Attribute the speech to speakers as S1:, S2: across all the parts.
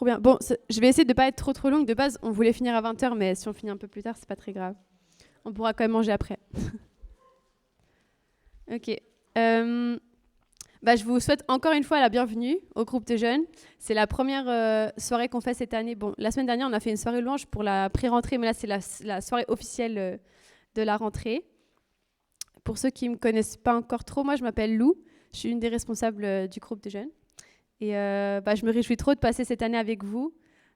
S1: bien. Bon, je vais essayer de ne pas être trop longue. De base, on voulait finir à 20h, mais si on finit un peu plus tard, c'est pas très grave. On pourra quand même manger après. Ok. Je vous souhaite encore une fois la bienvenue au groupe de jeunes. C'est la première soirée qu'on fait cette année. Bon, la semaine dernière, on a fait une soirée louange pour la pré-rentrée, mais là, c'est la soirée officielle de la rentrée. Pour ceux qui ne me connaissent pas encore trop, moi, je m'appelle Lou. Je suis une des responsables du groupe de jeunes. Et je me réjouis trop de passer cette année avec vous.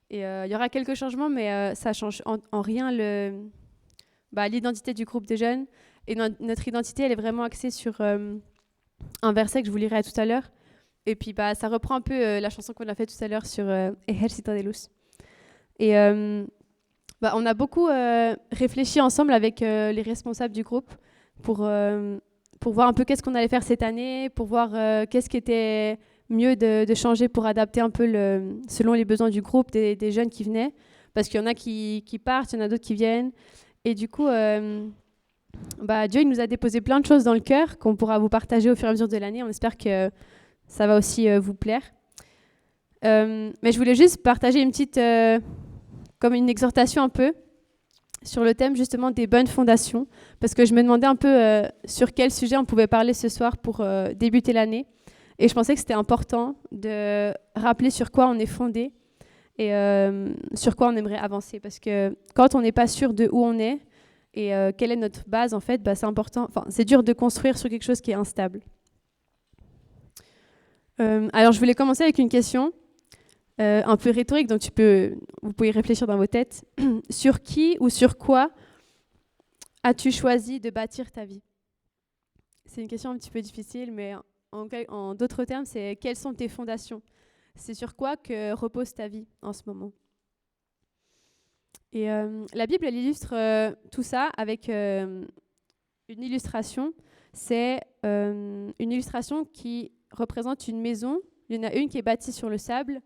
S1: Et il y aura quelques changements, mais ça ne change en rien l'identité du groupe de jeunes. Et notre identité, elle est vraiment axée sur un verset que je vous lirai tout à l'heure. Et puis, ça reprend un peu la chanson qu'on a faite tout à l'heure sur Ejército de Luz. Et on a beaucoup réfléchi ensemble avec les responsables du groupe pour voir un peu qu'est-ce qu'on allait faire cette année, pour voir qu'est-ce qui était mieux de changer pour adapter un peu selon les besoins du groupe, des jeunes qui venaient. Parce qu'il y en a qui partent, il y en a d'autres qui viennent. Et du coup, Dieu il nous a déposé plein de choses dans le cœur qu'on pourra vous partager au fur et à mesure de l'année. On espère que ça va aussi vous plaire. Mais je voulais juste partager une petite, comme une exhortation un peu, sur le thème justement des bonnes fondations. Parce que je me demandais un peu sur quel sujet on pouvait parler ce soir pour débuter l'année. Et je pensais que c'était important de rappeler sur quoi on est fondé et sur quoi on aimerait avancer. Parce que quand on n'est pas sûr de où on est et quelle est notre base, en fait, c'est important. Enfin, c'est dur de construire sur quelque chose qui est instable. Alors, je voulais commencer avec une question un peu rhétorique, donc vous pouvez réfléchir dans vos têtes. Sur qui ou sur quoi as-tu choisi de bâtir ta vie? C'est une question un petit peu difficile, mais en d'autres termes, c'est quelles sont tes fondations? C'est sur quoi que repose ta vie en ce moment? Et la Bible, elle illustre tout ça avec une illustration. C'est une illustration qui représente une maison. Il y en a une qui est bâtie sur le sable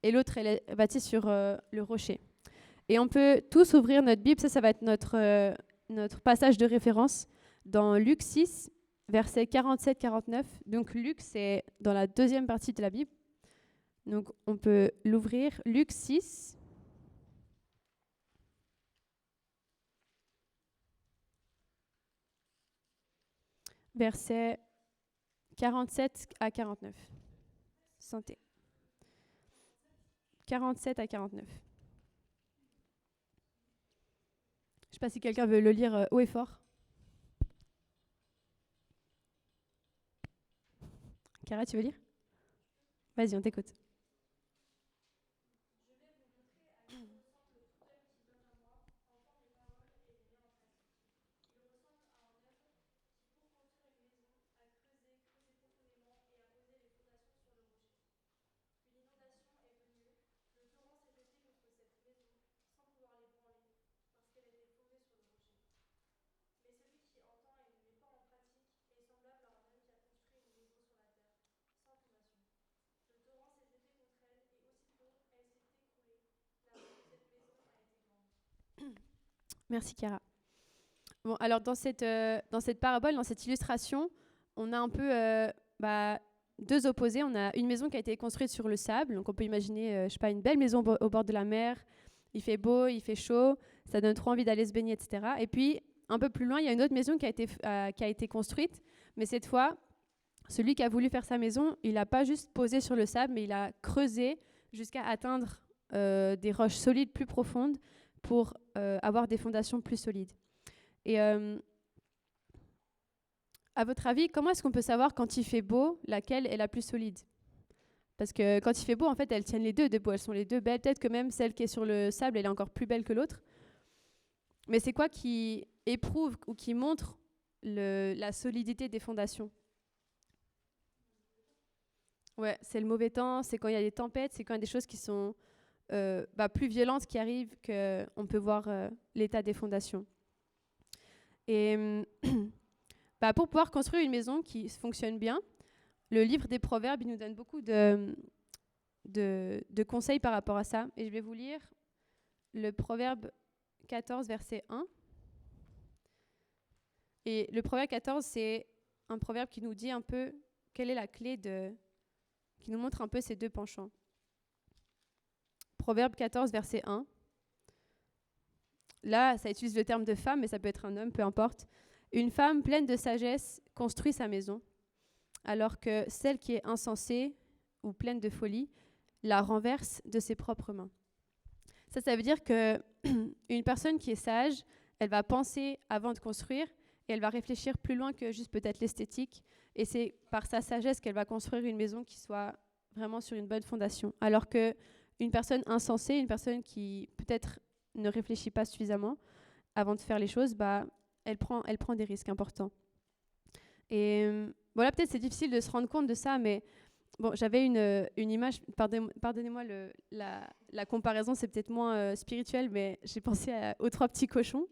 S1: et l'autre, elle est bâtie sur le rocher. Et on peut tous ouvrir notre Bible. Ça va être notre passage de référence dans Luc 6, versets 47-49. Donc Luc, c'est dans la deuxième partie de la Bible. Donc on peut l'ouvrir. Luc 6. Versets 47 à 49. Santé. 47 à 49. Je ne sais pas si quelqu'un veut le lire haut et fort. Cara, tu veux lire? Vas-y, on t'écoute. Merci, Cara. Bon, alors dans cette parabole, dans cette illustration, on a un peu deux opposés. On a une maison qui a été construite sur le sable, donc on peut imaginer, je sais pas, une belle maison au bord de la mer. Il fait beau, il fait chaud, ça donne trop envie d'aller se baigner, etc. Et puis, un peu plus loin, il y a une autre maison qui a été construite, mais cette fois, celui qui a voulu faire sa maison, il n'a pas juste posé sur le sable, mais il a creusé jusqu'à atteindre des roches solides plus profondes pour avoir des fondations plus solides. Et à votre avis, comment est-ce qu'on peut savoir quand il fait beau, laquelle est la plus solide? Parce que quand il fait beau, en fait, elles tiennent les deux debout. Elles sont les deux belles. Peut-être que même celle qui est sur le sable, elle est encore plus belle que l'autre. Mais c'est quoi qui éprouve ou qui montre la solidité des fondations? Ouais, c'est le mauvais temps, c'est quand il y a des tempêtes, c'est quand il y a des choses qui sont plus violentes qui arrivent qu'on peut voir l'état des fondations. Et pour pouvoir construire une maison qui fonctionne bien, le livre des Proverbes, il nous donne beaucoup de conseils par rapport à ça. Et je vais vous lire le Proverbe 14, verset 1. Et le Proverbe 14, c'est un proverbe qui nous dit un peu quelle est la clé qui nous montre un peu ces deux penchants. Proverbe 14, verset 1. Là, ça utilise le terme de femme, mais ça peut être un homme, peu importe. Une femme pleine de sagesse construit sa maison, alors que celle qui est insensée ou pleine de folie la renverse de ses propres mains. Ça veut dire que une personne qui est sage, elle va penser avant de construire et elle va réfléchir plus loin que juste peut-être l'esthétique. Et c'est par sa sagesse qu'elle va construire une maison qui soit vraiment sur une bonne fondation. Alors que une personne insensée, une personne qui peut-être ne réfléchit pas suffisamment avant de faire les choses, elle prend des risques importants. Et voilà, peut-être c'est difficile de se rendre compte de ça, mais bon, j'avais une image, pardonnez-moi la comparaison, c'est peut-être moins spirituel, mais j'ai pensé aux 3 petits cochons.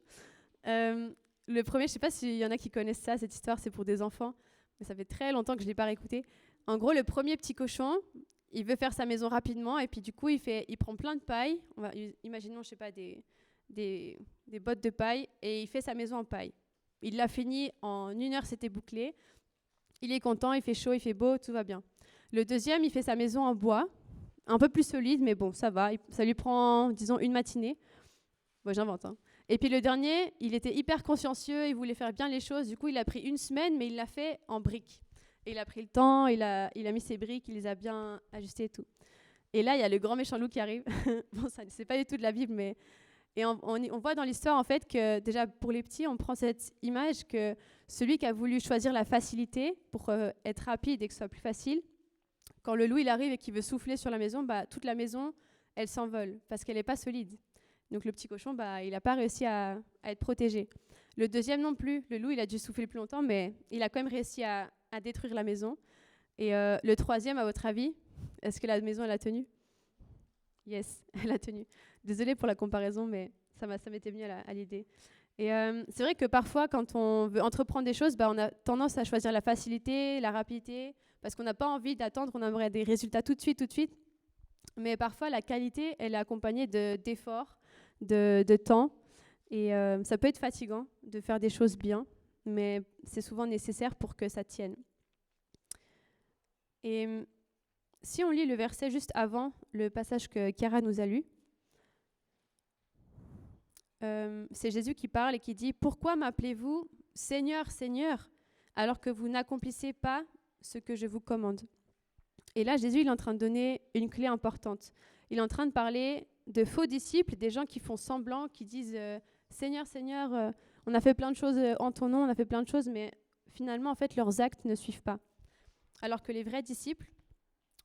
S1: Le premier, je ne sais pas s'il y en a qui connaissent ça, cette histoire, c'est pour des enfants, mais ça fait très longtemps que je ne l'ai pas réécouté. En gros, le premier petit cochon, il veut faire sa maison rapidement, et puis du coup, il prend plein de paille, imaginons, je ne sais pas, des bottes de paille, et il fait sa maison en paille. Il l'a fini en 1 heure, c'était bouclé. Il est content, il fait chaud, il fait beau, tout va bien. Le deuxième, il fait sa maison en bois, un peu plus solide, mais bon, ça va. Ça lui prend, disons, 1 matinée. Bon, j'invente, hein. Et puis le dernier, il était hyper consciencieux, il voulait faire bien les choses. Du coup, il a pris 1 semaine, mais il l'a fait en briques. Et il a pris le temps, il a mis ses briques, il les a bien ajustées et tout. Et là, il y a le grand méchant loup qui arrive. Bon, ça, c'est pas du tout de la Bible, mais... Et on voit dans l'histoire, en fait, que déjà, pour les petits, on prend cette image que celui qui a voulu choisir la facilité pour être rapide et que ce soit plus facile, quand le loup, il arrive et qu'il veut souffler sur la maison, toute la maison, elle s'envole parce qu'elle n'est pas solide. Donc le petit cochon, il n'a pas réussi à être protégé. Le deuxième non plus. Le loup, il a dû souffler plus longtemps, mais il a quand même réussi à détruire la maison. Et le troisième, à votre avis, est-ce que la maison, elle a tenu ? Yes, elle a tenu. Désolée pour la comparaison, mais ça m'était venu à l'idée. Et c'est vrai que parfois, quand on veut entreprendre des choses, on a tendance à choisir la facilité, la rapidité, parce qu'on n'a pas envie d'attendre, on aimerait des résultats tout de suite. Mais parfois, la qualité, elle est accompagnée d'efforts, de temps. Et ça peut être fatigant de faire des choses bien, mais c'est souvent nécessaire pour que ça tienne. Et si on lit le verset juste avant le passage que Chiara nous a lu, c'est Jésus qui parle et qui dit « Pourquoi m'appelez-vous Seigneur, Seigneur, alors que vous n'accomplissez pas ce que je vous commande ?» Et là, Jésus, il est en train de donner une clé importante. Il est en train de parler de faux disciples, des gens qui font semblant, qui disent « Seigneur, Seigneur, on a fait plein de choses en ton nom, on a fait plein de choses, mais finalement, en fait, leurs actes ne suivent pas. » Alors que les vrais disciples,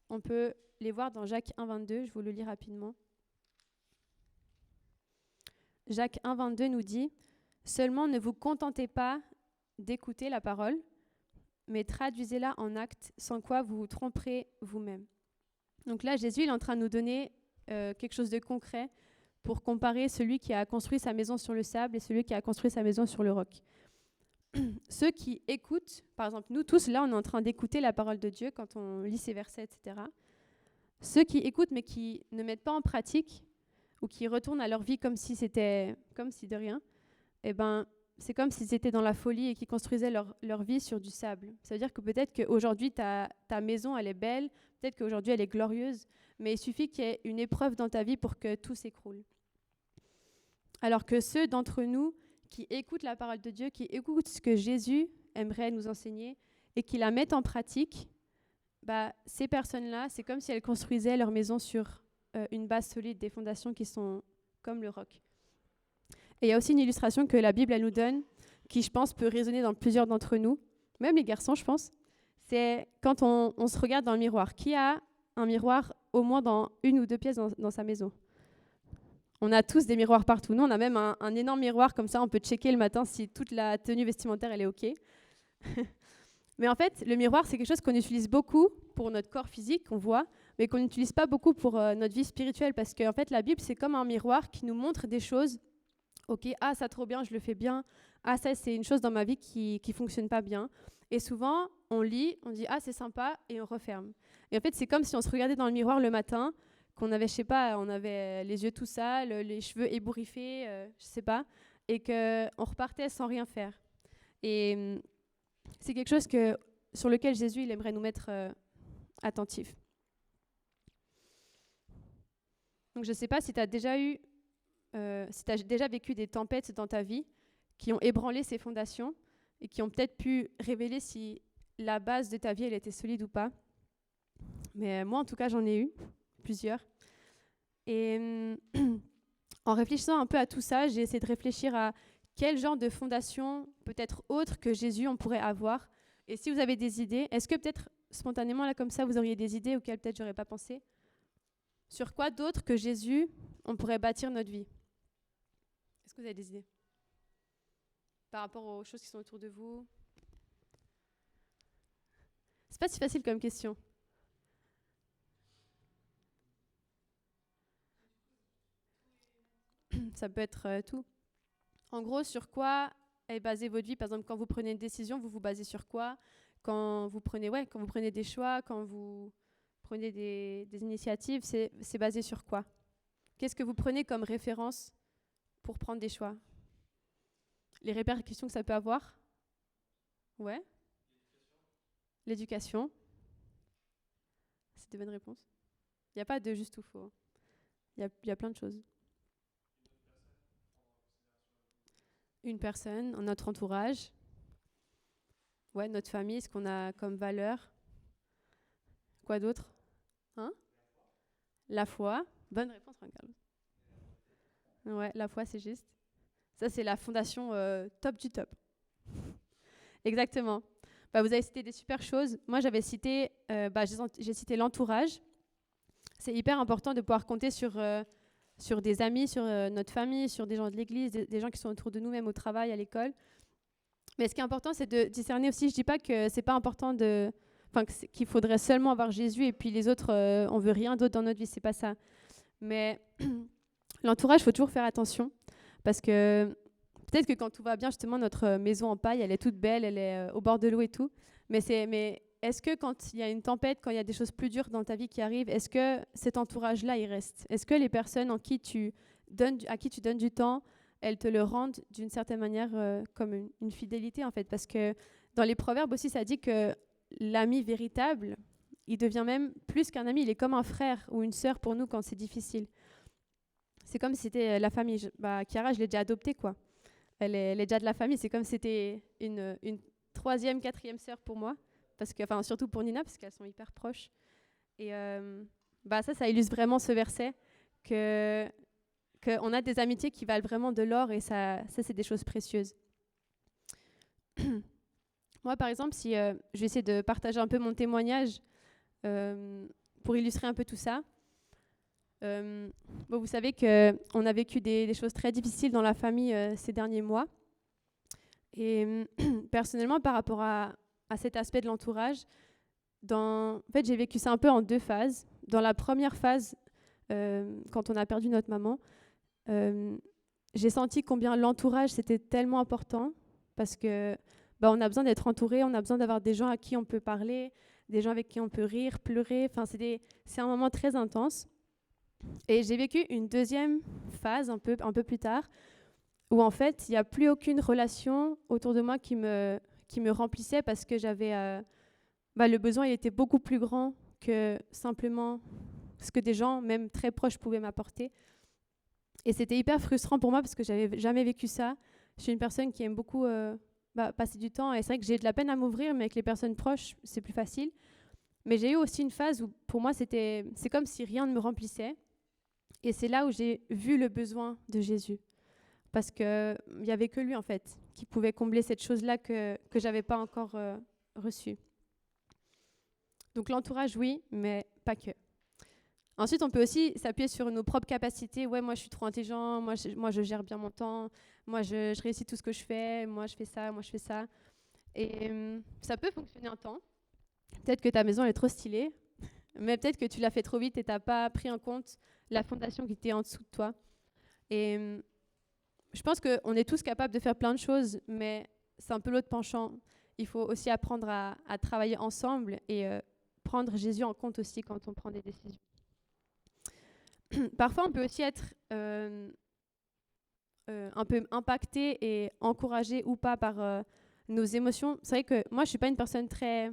S1: on peut les voir dans Jacques 1,22, je vous le lis rapidement. Jacques 1,22 nous dit « Seulement ne vous contentez pas d'écouter la parole, mais traduisez-la en actes, sans quoi vous vous tromperez vous-même. » Donc là, Jésus il est en train de nous donner quelque chose de concret pour comparer celui qui a construit sa maison sur le sable et celui qui a construit sa maison sur le roc. Ceux qui écoutent, par exemple, nous tous, là, on est en train d'écouter la parole de Dieu quand on lit ces versets, etc. Ceux qui écoutent mais qui ne mettent pas en pratique ou qui retournent à leur vie comme si de rien, c'est comme s'ils étaient dans la folie et qu'ils construisaient leur vie sur du sable. Ça veut dire que peut-être qu'aujourd'hui, ta maison, elle est belle, peut-être qu'aujourd'hui, elle est glorieuse, mais il suffit qu'il y ait une épreuve dans ta vie pour que tout s'écroule. Alors que ceux d'entre nous qui écoutent la parole de Dieu, qui écoutent ce que Jésus aimerait nous enseigner et qui la mettent en pratique, ces personnes-là, c'est comme si elles construisaient leur maison sur une base solide, des fondations qui sont comme le roc. Et il y a aussi une illustration que la Bible elle nous donne, qui je pense peut résonner dans plusieurs d'entre nous, même les garçons je pense, c'est quand on se regarde dans le miroir. Qui a un miroir au moins dans 1 ou 2 pièces dans sa maison ? On a tous des miroirs partout. Nous, on a même un énorme miroir, comme ça on peut checker le matin si toute la tenue vestimentaire elle est OK. Mais en fait, le miroir, c'est quelque chose qu'on utilise beaucoup pour notre corps physique, qu'on voit, mais qu'on n'utilise pas beaucoup pour notre vie spirituelle, parce qu'en fait, la Bible, c'est comme un miroir qui nous montre des choses. Ok, ça trop bien, je le fais bien. Ça c'est une chose dans ma vie qui fonctionne pas bien. Et souvent, on lit, on dit c'est sympa et on referme. Et en fait, c'est comme si on se regardait dans le miroir le matin, qu'on avait, je sais pas, on avait les yeux tout sales, les cheveux ébouriffés, je sais pas, et qu'on repartait sans rien faire. Et c'est quelque chose sur lequel Jésus il aimerait nous mettre attentifs. Donc, je ne sais pas si tu as déjà si tu as déjà vécu des tempêtes dans ta vie qui ont ébranlé ces fondations et qui ont peut-être pu révéler si la base de ta vie, elle était solide ou pas. Mais moi, en tout cas, j'en ai eu plusieurs. Et en réfléchissant un peu à tout ça, j'ai essayé de réfléchir à quel genre de fondation, peut-être autre que Jésus, on pourrait avoir. Et si vous avez des idées, est-ce que peut-être spontanément, là, comme ça, vous auriez des idées auxquelles peut-être j'aurais pas pensé? Sur quoi d'autre que Jésus, on pourrait bâtir notre vie? Est-ce que vous avez des idées? Par rapport aux choses qui sont autour de vous? C'est pas si facile comme question. Ça peut être tout. En gros, sur quoi est basée votre vie? Par exemple, quand vous prenez une décision, vous vous basez sur quoi? Quand vous prenez des choix, quand vous prenez des initiatives, c'est basé sur quoi? Qu'est-ce que vous prenez comme référence pour prendre des choix? Les répercussions que ça peut avoir? Ouais. L'éducation. C'est de bonnes réponses. Il n'y a pas de juste ou faux. Il y a plein de choses. Une personne, notre entourage. Ouais, notre famille, ce qu'on a comme valeur. Quoi d'autre? Hein? La foi. Bonne réponse, Juan Carlos. Ouais, la foi, c'est juste. Ça, c'est la fondation top du top. Exactement. Bah, vous avez cité des super choses. Moi, j'avais cité, j'ai cité l'entourage. C'est hyper important de pouvoir compter sur des amis, sur notre famille, sur des gens de l'église, des gens qui sont autour de nous, même au travail, à l'école. Mais ce qui est important, c'est de discerner aussi. Je dis pas que c'est pas important qu'il faudrait seulement avoir Jésus et puis les autres, on veut rien d'autre dans notre vie. C'est pas ça. Mais l'entourage, il faut toujours faire attention parce que peut-être que quand tout va bien, justement, notre maison en paille, elle est toute belle, elle est au bord de l'eau et tout. Mais est-ce que quand il y a une tempête, quand il y a des choses plus dures dans ta vie qui arrivent, est-ce que cet entourage-là, il reste? Est-ce que les personnes à qui tu donnes du temps, elles te le rendent d'une certaine manière comme une fidélité, en fait? Parce que dans les proverbes aussi, ça dit que l'ami véritable, il devient même plus qu'un ami, il est comme un frère ou une sœur pour nous quand c'est difficile. C'est comme si c'était la famille. Chiara, je l'ai déjà adoptée, quoi. Elle est déjà de la famille. C'est comme si c'était une troisième, quatrième sœur pour moi. Surtout pour Nina, parce qu'elles sont hyper proches. Et ça illustre vraiment ce verset, qu'on a des amitiés qui valent vraiment de l'or, et ça c'est des choses précieuses. Moi, par exemple, si je vais essayer de partager un peu mon témoignage pour illustrer un peu tout ça. Vous savez qu'on a vécu des choses très difficiles dans la famille ces derniers mois. Et personnellement, par rapport à cet aspect de l'entourage, en fait, j'ai vécu ça un peu en deux phases. Dans la première phase, quand on a perdu notre maman, j'ai senti combien l'entourage, c'était tellement important parce que on a besoin d'être entouré, on a besoin d'avoir des gens à qui on peut parler, des gens avec qui on peut rire, pleurer. Enfin, c'est un moment très intense. Et j'ai vécu une deuxième phase un peu plus tard où en fait, il n'y a plus aucune relation autour de moi qui me remplissait parce que j'avais le besoin, il était beaucoup plus grand que simplement ce que des gens, même très proches, pouvaient m'apporter. Et c'était hyper frustrant pour moi parce que j'avais jamais vécu ça. Je suis une personne qui aime beaucoup passer du temps, et c'est vrai que j'ai de la peine à m'ouvrir, mais avec les personnes proches, c'est plus facile. Mais j'ai eu aussi une phase où pour moi, c'est comme si rien ne me remplissait. Et c'est là où j'ai vu le besoin de Jésus. Parce qu'il n'y avait que lui, en fait, qui pouvait combler cette chose-là que je n'avais pas encore reçue. Donc l'entourage, oui, mais pas que. Ensuite, on peut aussi s'appuyer sur nos propres capacités. Ouais, moi, je suis trop intelligent, moi, je gère bien mon temps, moi, je réussis tout ce que je fais, moi, je fais ça. Et ça peut fonctionner un temps. Peut-être que ta maison elle est trop stylée, mais peut-être que tu l'as fait trop vite et tu n'as pas pris en compte la fondation qui était en dessous de toi. Et je pense qu'on est tous capables de faire plein de choses, mais c'est un peu l'autre penchant. Il faut aussi apprendre à travailler ensemble et prendre Jésus en compte aussi quand on prend des décisions. Parfois, on peut aussi être un peu impacté et encouragé ou pas par nos émotions. C'est vrai que moi, je ne suis pas une personne très...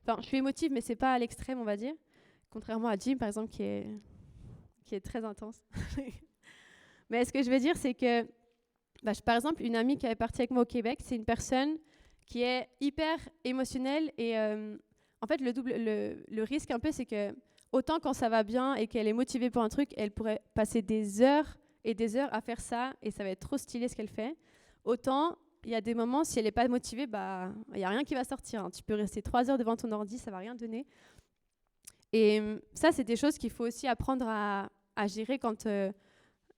S1: Enfin, je suis émotive, mais ce n'est pas à l'extrême, on va dire. Contrairement à Jim, par exemple, qui est qui est très intense. Mais ce que je veux dire, c'est que, par exemple, une amie qui est partie avec moi au Québec, c'est une personne qui est hyper émotionnelle et en fait, le risque un peu, c'est que autant quand ça va bien et qu'elle est motivée pour un truc, elle pourrait passer des heures et des heures à faire ça et ça va être trop stylé ce qu'elle fait. Autant, il y a des moments, si elle n'est pas motivée, il n'y a rien qui va sortir. Hein. Tu peux rester 3 heures devant ton ordi, ça ne va rien donner. Et ça, c'est des choses qu'il faut aussi apprendre à gérer quand... de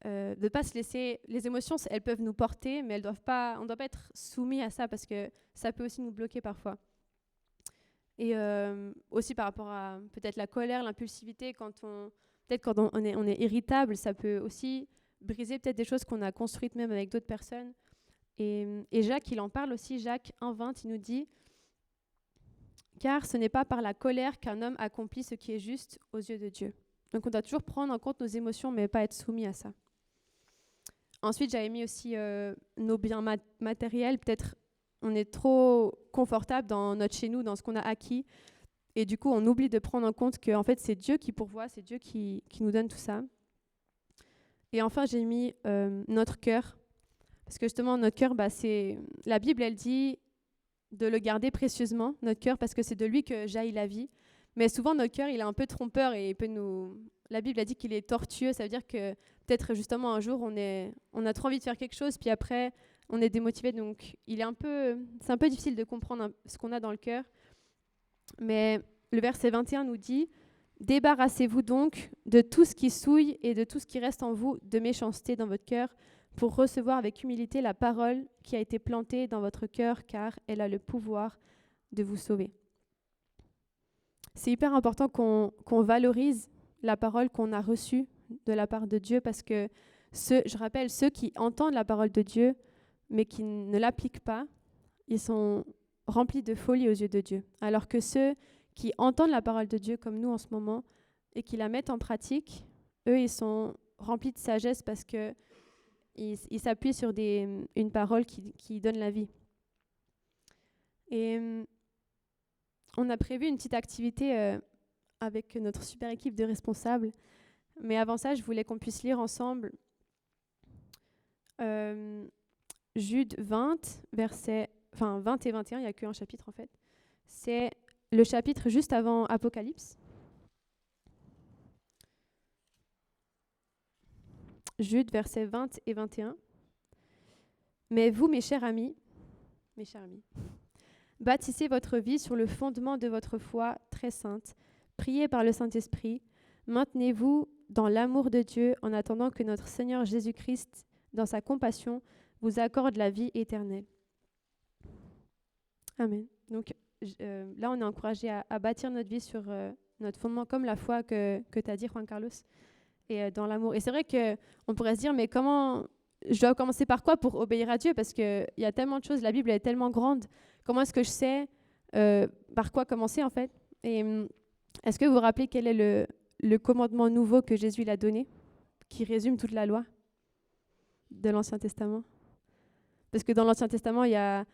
S1: ne pas se laisser... Les émotions, elles peuvent nous porter, mais on ne doit pas être soumis à ça parce que ça peut aussi nous bloquer parfois. Et aussi par rapport à peut-être la colère, l'impulsivité, quand on est irritable, ça peut aussi briser peut-être des choses qu'on a construites même avec d'autres personnes. Et Jacques, il en parle aussi, Jacques 1,20, il nous dit « Car ce n'est pas par la colère qu'un homme accomplit ce qui est juste aux yeux de Dieu. » Donc on doit toujours prendre en compte nos émotions, mais pas être soumis à ça. Ensuite, j'avais mis aussi nos biens matériels. Peut-être on est trop confortable dans notre chez nous, dans ce qu'on a acquis. Et du coup, on oublie de prendre en compte que en fait, c'est Dieu qui pourvoit, c'est Dieu qui nous donne tout ça. Et enfin, j'ai mis notre cœur. Parce que justement, notre cœur, c'est... La Bible, elle dit de le garder précieusement, notre cœur, parce que c'est de lui que jaillit la vie. Mais souvent, notre cœur, il est un peu trompeur et il peut nous... La Bible a dit qu'il est tortueux. Ça veut dire que peut-être justement un jour, on a trop envie de faire quelque chose, puis après, on est démotivé. Donc, c'est un peu difficile de comprendre ce qu'on a dans le cœur. Mais le verset 21 nous dit « Débarrassez-vous donc de tout ce qui souille et de tout ce qui reste en vous de méchanceté dans votre cœur, pour recevoir avec humilité la parole qui a été plantée dans votre cœur, car elle a le pouvoir de vous sauver. » C'est hyper important qu'on valorise la parole qu'on a reçue de la part de Dieu, parce que je rappelle, ceux qui entendent la parole de Dieu, mais qui ne l'appliquent pas, ils sont remplis de folie aux yeux de Dieu. Alors que ceux qui entendent la parole de Dieu, comme nous en ce moment, et qui la mettent en pratique, eux, ils sont remplis de sagesse parce que il s'appuie sur une parole qui donne la vie. Et on a prévu une petite activité avec notre super équipe de responsables. Mais avant ça, je voulais qu'on puisse lire ensemble Jude 20, versets 20 et 21. Il n'y a qu'un chapitre en fait. C'est le chapitre juste avant Apocalypse. Jude, versets 20 et 21. « Mais vous, mes chers amis, bâtissez votre vie sur le fondement de votre foi très sainte, priez par le Saint-Esprit, maintenez-vous dans l'amour de Dieu en attendant que notre Seigneur Jésus-Christ, dans sa compassion, vous accorde la vie éternelle. » Amen. Donc là, on est encouragé à bâtir notre vie sur notre fondement, comme la foi que tu as dit, Juan Carlos, et dans l'amour. Et c'est vrai qu'on pourrait se dire, mais comment je dois commencer par quoi pour obéir à Dieu? Parce qu'il y a tellement de choses, la Bible est tellement grande. Comment est-ce que je sais par quoi commencer, en fait? Et est-ce que vous vous rappelez quel est le commandement nouveau que Jésus l'a donné, qui résume toute la loi de l'Ancien Testament? Parce que dans l'Ancien Testament, il y a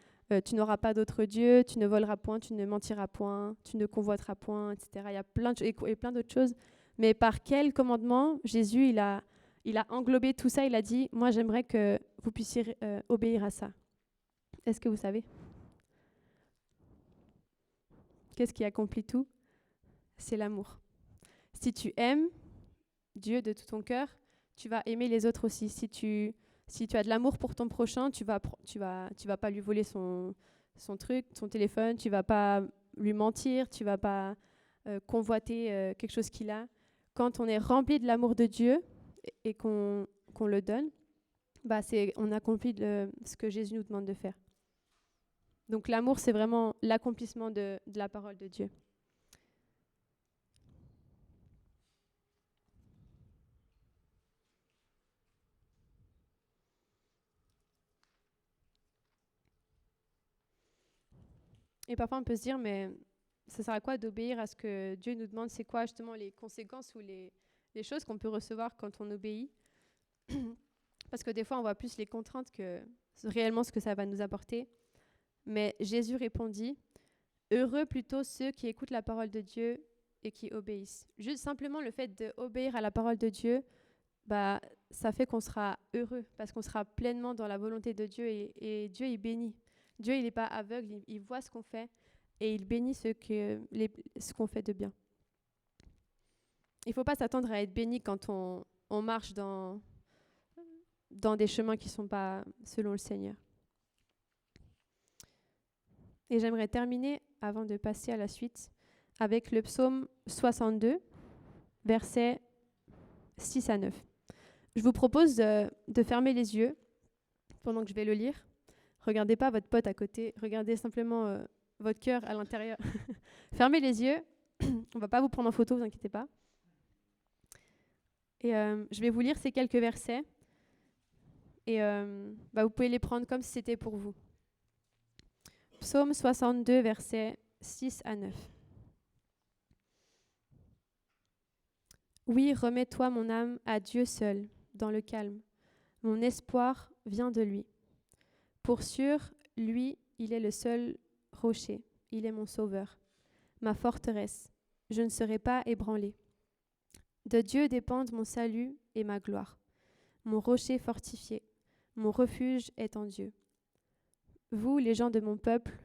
S1: tu n'auras pas d'autre Dieu, tu ne voleras point, tu ne mentiras point, tu ne convoiteras point, etc. Il y a plein d'autres choses. Mais par quel commandement Jésus il a englobé tout ça? Il a dit, moi j'aimerais que vous puissiez obéir à ça. Est-ce que vous savez? Qu'est-ce qui accomplit tout? C'est l'amour. Si tu aimes Dieu de tout ton cœur, tu vas aimer les autres aussi. Si tu as de l'amour pour ton prochain, tu vas pas lui voler son truc, son téléphone, tu vas pas lui mentir, tu vas pas convoiter quelque chose qu'il a. Quand on est rempli de l'amour de Dieu et qu'on le donne, on accomplit ce que Jésus nous demande de faire. Donc l'amour, c'est vraiment l'accomplissement de la parole de Dieu. Et parfois, on peut se dire, mais ça sert à quoi d'obéir à ce que Dieu nous demande? C'est quoi justement les conséquences ou les choses qu'on peut recevoir quand on obéit? Parce que des fois, on voit plus les contraintes que réellement ce que ça va nous apporter. Mais Jésus répondit, « Heureux plutôt ceux qui écoutent la parole de Dieu et qui obéissent. Juste simplement le fait d'obéir à la parole de Dieu, ça fait qu'on sera heureux parce qu'on sera pleinement dans la volonté de Dieu et Dieu, il bénit. Dieu, il n'est pas aveugle, il voit ce qu'on fait et il bénit ce qu'on fait de bien. Il ne faut pas s'attendre à être béni quand on marche dans des chemins qui ne sont pas selon le Seigneur. Et j'aimerais terminer, avant de passer à la suite, avec le psaume 62, versets 6 à 9. Je vous propose de fermer les yeux pendant que je vais le lire. Regardez pas votre pote à côté, regardez simplement votre cœur à l'intérieur. Fermez les yeux, on ne va pas vous prendre en photo, vous inquiétez pas. Et je vais vous lire ces quelques versets et vous pouvez les prendre comme si c'était pour vous. Psaume 62, versets 6 à 9. Oui, remets-toi mon âme à Dieu seul, dans le calme. Mon espoir vient de lui. Pour sûr, lui, il est le seul rocher. Il est mon sauveur, ma forteresse. Je ne serai pas ébranlé. De Dieu dépendent mon salut et ma gloire. Mon rocher fortifié, mon refuge est en Dieu. Vous, les gens de mon peuple,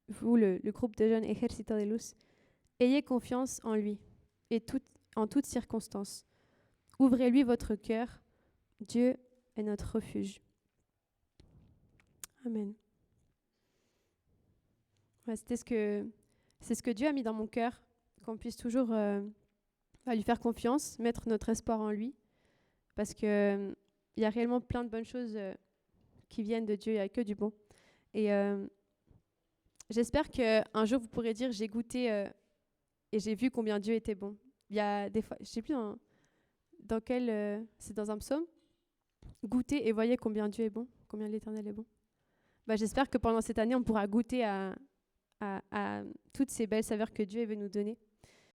S1: vous, le groupe de jeunes Ejército de Luz, ayez confiance en lui et en toutes circonstances. Ouvrez-lui votre cœur. Dieu est notre refuge. Amen. Ouais, c'est ce que Dieu a mis dans mon cœur, qu'on puisse toujours lui faire confiance, mettre notre espoir en lui, parce qu'il y a réellement plein de bonnes choses qui viennent de Dieu, il n'y a que du bon. Et j'espère qu'un jour vous pourrez dire j'ai goûté et j'ai vu combien Dieu était bon. Il y a des fois, je ne sais plus dans quel, c'est dans un psaume, goûtez et voyez combien Dieu est bon, combien l'Éternel est bon. J'espère que pendant cette année, on pourra goûter à toutes ces belles saveurs que Dieu veut nous donner.